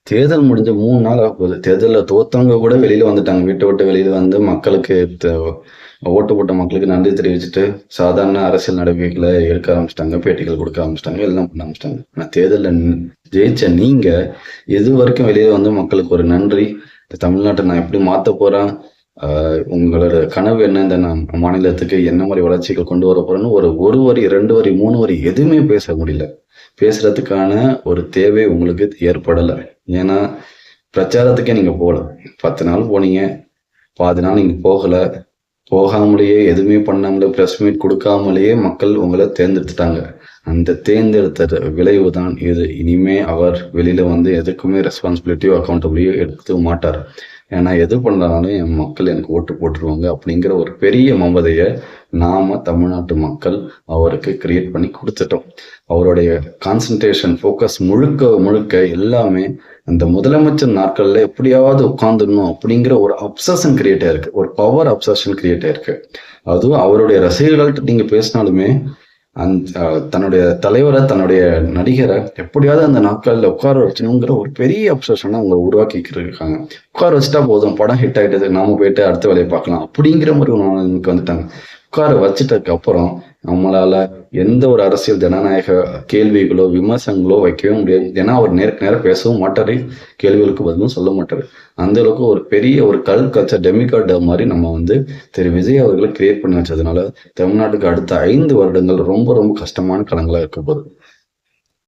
தேர்தல் முடிஞ்சு 3 நாள் ஆக போகுது. தேர்தல்ல தோத்தவங்க கூட வெளியில வந்துட்டாங்க. வீட்ட விட்டு வெளியில வந்து மக்களுக்கு ஓட்டு போட்ட மக்களுக்கு நன்றி தெரிவிச்சுட்டு, சாதாரண அரசியல் நடவடிக்கைகள எடுக்க ஆரம்பிச்சுட்டாங்க. பேட்டிகள் குடுக்க ஆரம்பிச்சுட்டாங்க. எல்லாம் பண்ண ஆரம்பிச்சுட்டாங்க. ஆனா தேர்தல்ல ஜெயிச்ச நீங்க, இதுவரைக்கும் வெளியில வந்து மக்களுக்கு ஒரு நன்றி, இந்த தமிழ்நாட்ட நான் எப்படி மாத்தப் போறேன், உங்களோட கனவு என்ன, இந்த மாநிலத்துக்கு என்ன மாரி வளர்ச்சிகள் கொண்டு வரப் போறேன்னு ஒரு வரி, 2 வரி, 3 வரி எதுவுமே பேச முடியல. பேசுறதுக்கான ஒரு தேவை உங்களுக்கு ஏற்படல. ஏன்னா, பிரச்சாரத்துக்கே நீங்க போல. 10 நாள் போனீங்க. பாதி நாள் நீங்க போகல. போகாமலேயே எதுவுமே பண்ணாமலே பிரஸ் மீட் குடுக்காமலேயே மக்கள் உங்கள தேர்ந்தெடுத்துட்டாங்க. அந்த தேர்ந்தெடுத்த விளைவு தான் இது. இனிமே அவர் வெளியில வந்து எதுக்குமே ரெஸ்பான்சிபிலிட்டியோ, அக்கவுண்டபிலிட்டியோ எடுக்க மாட்டாரு. ஏன்னா எது பண்ணாலும் என் மக்கள் எனக்கு ஓட்டு போட்டுருவாங்க அப்படிங்கிற ஒரு பெரிய மமதைய நாம தமிழ்நாட்டு மக்கள் அவருக்கு கிரியேட் பண்ணி குடுத்துட்டோம். அவருடைய கான்சன்ட்ரேஷன், ஃபோக்கஸ் முழுக்க முழுக்க எல்லாமே அந்த முதலமைச்சர் நாட்கள்ல எப்படியாவது உட்கார்ந்துடணும் அப்படிங்கிற ஒரு அப்சஷன் கிரியேட் ஆயிருக்கு. ஒரு பவர் அப்சஷன் கிரியேட் ஆயிருக்கு. அதுவும் அவருடைய ரசிகர்கள்ட்ட நீங்க பேசினாலுமே தன்னுடைய தலைவரை, தன்னுடைய நடிகரை எப்படியாவது அந்த நாட்கள்ல உட்கார வச்சணுங்கிற ஒரு பெரிய அப்சஷனை அவங்க உருவாக்கிக்கிட்டு இருக்காங்க. உட்கார வச்சுட்டா போதும், படம் ஹிட் ஆயிட்டது, நாம போயிட்டு அடுத்த வேலையை பார்க்கலாம் அப்படிங்கிற மாதிரி ஒரு நிலைமைக்கு வந்துட்டாங்க. உட்கார வச்சுட்டதுக்கு அப்புறம் நம்மளால எந்த ஒரு அரசியல் ஜனநாயக கேள்விகளோ விமர்சனங்களோ வைக்கவே முடியாது. ஏன்னா அவர் நேருக்கு நேரம் பேசவும் மாட்டாரு, கேள்விகளுக்கு பதிலும் சொல்ல மாட்டாரு. அந்த அளவுக்கு ஒரு பெரிய ஒரு கல்ச்சர் டெமிகாட் மாதிரி நம்ம வந்து திரு விஜய் அவர்களை கிரியேட் பண்ணி வச்சதுனால தமிழ்நாட்டுக்கு அடுத்த 5 வருடங்கள் ரொம்ப ரொம்ப கஷ்டமான காலங்களா இருக்க போகுது.